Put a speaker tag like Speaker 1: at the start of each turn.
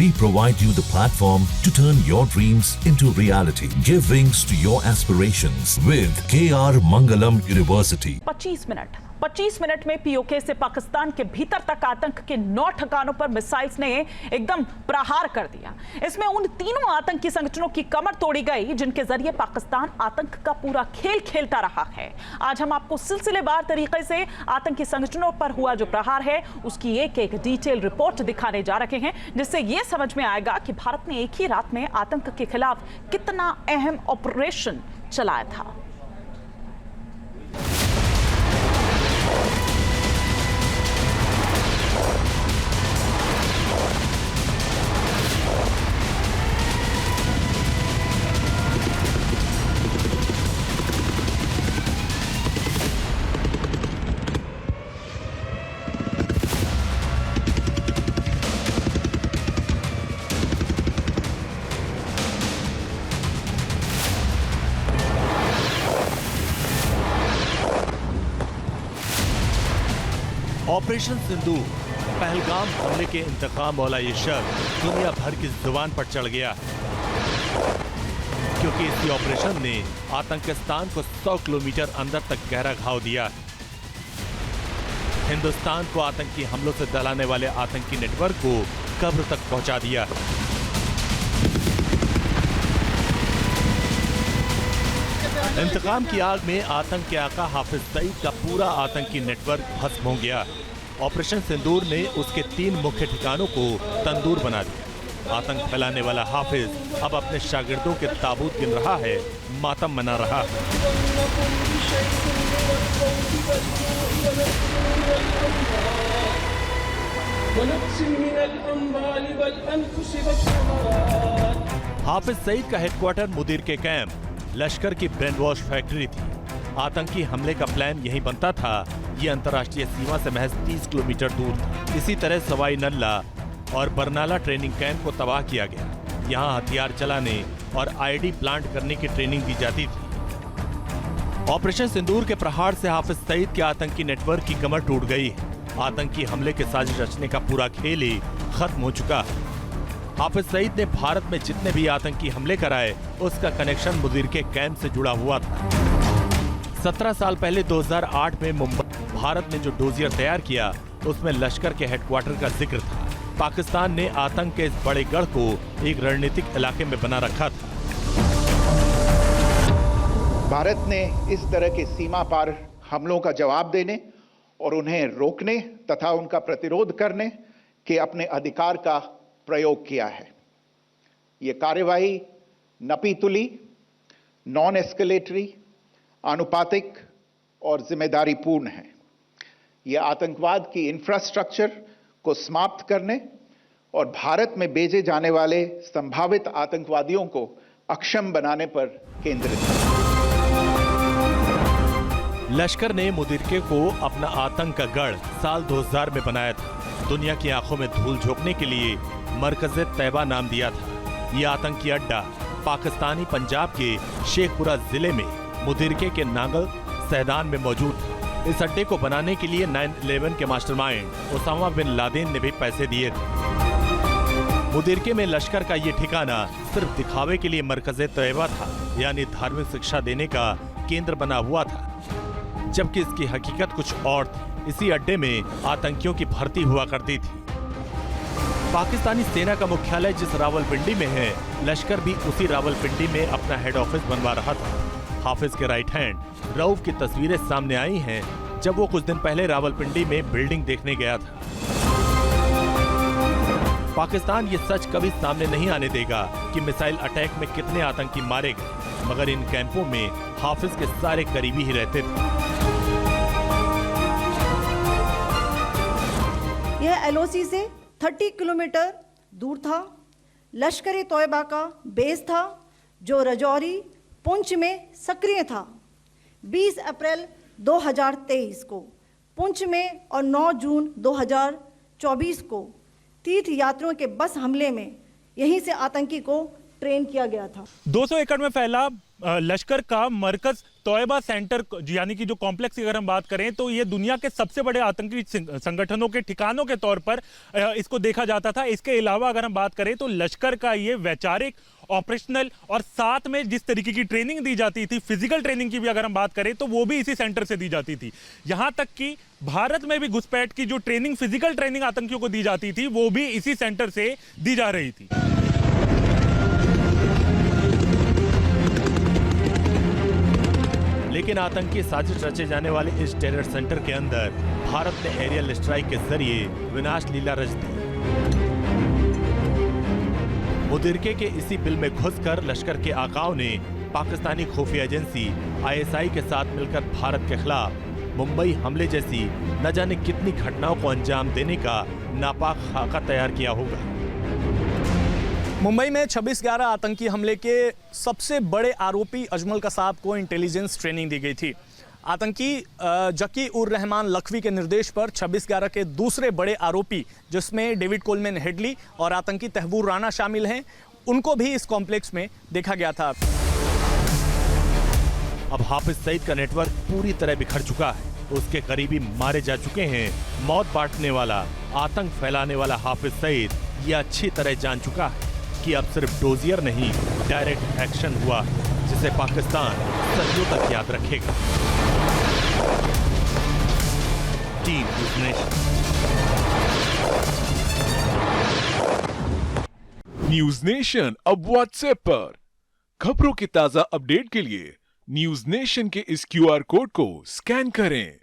Speaker 1: We provide you the platform to turn your dreams into reality. Give wings to your aspirations with KR Mangalam University.
Speaker 2: 25 minute में PoK से पाकिस्तान के भीतर तक आतंक के 9 ठिकानों पर मिसाइल्स ने एकदम प्रहार कर दिया। इसमें उन तीनों आतंकी संगठनों की कमर तोड़ी गई जिनके जरिए पाकिस्तान आतंक का पूरा खेल खेलता रहा है। आज हम आपको सिलसिलेवार तरीके से आतंकी संगठनों पर हुआ जो प्रहार है उसकी एक डिटेल रिपोर्ट दिखाने जा रहे हैं, जिससे यह समझ में आएगा कि भारत ने एक ही रात में आतंक के खिलाफ कितना अहम ऑपरेशन चलाया था।
Speaker 3: ऑपरेशन सिंदूर, पहलगाम हमले के इंतकाम वाला ये शब्द दुनिया भर की जुबान पर चढ़ गया, क्योंकि इसी ऑपरेशन ने आतंकिस्तान को 100 किलोमीटर अंदर तक गहरा घाव दिया। हिंदुस्तान को आतंकी हमलों से दलाने वाले आतंकी नेटवर्क को कब्र तक पहुंचा दिया। इंतकाम की आग में आतंक के आका हाफिज सईद का पूरा आतंकी नेटवर्क भस्म हो गया। ऑपरेशन सिंदूर ने उसके 3 मुख्य ठिकानों को तंदूर बना दिया। आतंक फैलाने वाला हाफिज अब अपने शागिर्दों के ताबूत गिन रहा है, मातम मना रहा है। हाफिज सईद का हेडक्वार्टर मुदीर के कैंप लश्कर की ब्रेन वॉश फैक्ट्री थी। आतंकी हमले का प्लान यहीं बनता था। ये अंतर्राष्ट्रीय सीमा से महज 30 किलोमीटर दूर था। इसी तरह सवाई नल्ला और बरनाला ट्रेनिंग कैंप को तबाह किया गया। यहाँ हथियार चलाने और आईडी प्लांट करने की ट्रेनिंग दी जाती थी। ऑपरेशन सिंदूर के प्रहार से हाफिज सईद के आतंकी नेटवर्क की कमर टूट गई। आतंकी हमले के साजिश रचने का पूरा खेल ही खत्म हो चुका। हाफिज सईद ने भारत में जितने भी आतंकी हमले कराए उसका कनेक्शन मुदीर के कैंप से जुड़ा हुआ था। 17 साल पहले 2008 में मुंबई भारत ने जो डोजियर तैयार किया उसमें लश्कर के हेडक्वार्टर का जिक्र था। पाकिस्तान ने आतंक के इस बड़े गढ़ को एक रणनीतिक इलाके में बना रखा था।
Speaker 4: भारत ने इस तरह के सीमा पार हमलों का जवाब देने और उन्हें रोकने तथा उनका प्रतिरोध करने के अपने अधिकार का प्रयोग किया है। ये कार्यवाही नपीतुली, नॉन एस्केलेटरी, आनुपातिक और जिम्मेदारीपूर्ण है। ये आतंकवाद की इंफ्रास्ट्रक्चर को समाप्त करने और भारत में भेजे जाने वाले संभावित आतंकवादियों को अक्षम बनाने पर केंद्रित है।
Speaker 3: लश्कर ने मुदीरके को अपना आतंक का गढ़ साल 2000 में बनाया था। दुनिया की आंखों में धूल झोंकने के लिए मरकज़े तैयबा नाम दिया था। ये आतंकी अड्डा पाकिस्तानी पंजाब के शेखपुरा जिले में मुदीरके के नांगल सैदान में मौजूद था। इस अड्डे को बनाने के लिए 9/11 के मास्टरमाइंड ओसामा बिन लादेन ने भी पैसे दिए थे। मुदीरके में लश्कर का ये ठिकाना सिर्फ दिखावे के लिए मरकज़े तैयबा था, यानी धार्मिक शिक्षा देने का केंद्र बना हुआ था, जबकि इसकी हकीकत कुछ और थी। इसी अड्डे में आतंकियों की भर्ती हुआ करती थी। पाकिस्तानी सेना का मुख्यालय जिस रावलपिंडी में है, लश्कर भी उसी रावलपिंडी में अपना हेड ऑफिस बनवा रहा था। हाफिज के राइट हैंड रऊफ की तस्वीरें सामने आई हैं जब वो कुछ दिन पहले रावलपिंडी में बिल्डिंग देखने गया था। पाकिस्तान ये सच कभी सामने नहीं आने देगा कि मिसाइल अटैक में कितने आतंकी मारे गए, मगर इन कैंपों में हाफिज के सारे करीबी ही रहते थे।
Speaker 5: यह एलओसी से 30 किलोमीटर दूर था। लश्कर तोयबा का बेस था जो रजौरी पुंछ में सक्रिय था। 20 अप्रैल 2023 को पुंछ में और 9 जून 2024 को तीर्थ यात्रियों के बस हमले में यहीं से आतंकी को ट्रेन किया गया था।
Speaker 3: 200 एकड़ में फैला लश्कर का मरकज तोयबा सेंटर यानी कि जो कॉम्प्लेक्स की अगर हम बात करें तो ये दुनिया के सबसे बड़े आतंकी संगठनों के ठिकानों के तौर पर इसको देखा जाता था। इसके अलावा अगर हम बात करें तो लश्कर का ये वैचारिक, ऑपरेशनल और साथ में जिस तरीके की ट्रेनिंग दी जाती थी, फिजिकल ट्रेनिंग की भी अगर हम बात करें तो वो भी इसी सेंटर से दी जाती थी। यहां तक कि भारत में भी घुसपैठ की जो ट्रेनिंग, फिजिकल ट्रेनिंग आतंकियों को दी जाती थी वो भी इसी सेंटर से दी जा रही थी। लेकिन आतंकी साजिश रचे जाने वाले इस टेरर सेंटर के अंदर भारत ने एरियल स्ट्राइक के जरिए विनाश लीला रच दी। मुदिरके के इसी बिल में घुसकर लश्कर के आकाओं ने पाकिस्तानी खुफिया एजेंसी ISI के साथ मिलकर भारत के खिलाफ मुंबई हमले जैसी न जाने कितनी घटनाओं को अंजाम देने का नापाक खाका तैयार किया होगा।
Speaker 6: मुंबई में 26/11 आतंकी हमले के सबसे बड़े आरोपी अजमल कसाब को इंटेलिजेंस ट्रेनिंग दी गई थी। आतंकी जकी उर रहमान लखवी के निर्देश पर 26/11 के दूसरे बड़े आरोपी, जिसमें डेविड कोलमैन हेडली और आतंकी तहबूर राणा शामिल हैं, उनको भी इस कॉम्प्लेक्स में देखा गया था।
Speaker 3: अब हाफिज सईद का नेटवर्क पूरी तरह बिखर चुका है। उसके करीबी मारे जा चुके हैं। मौत बांटने वाला, आतंक फैलाने वाला हाफिज सईद ये अच्छी तरह जान चुका है कि अब सिर्फ डोजियर नहीं, डायरेक्ट एक्शन हुआ जिसे पाकिस्तान सदियों तक याद रखेगा। Team news nation.
Speaker 7: News nation अब व्हाट्सएप पर खबरों की ताजा अपडेट के लिए न्यूज़ नेशन के इस QR कोड को स्कैन करें।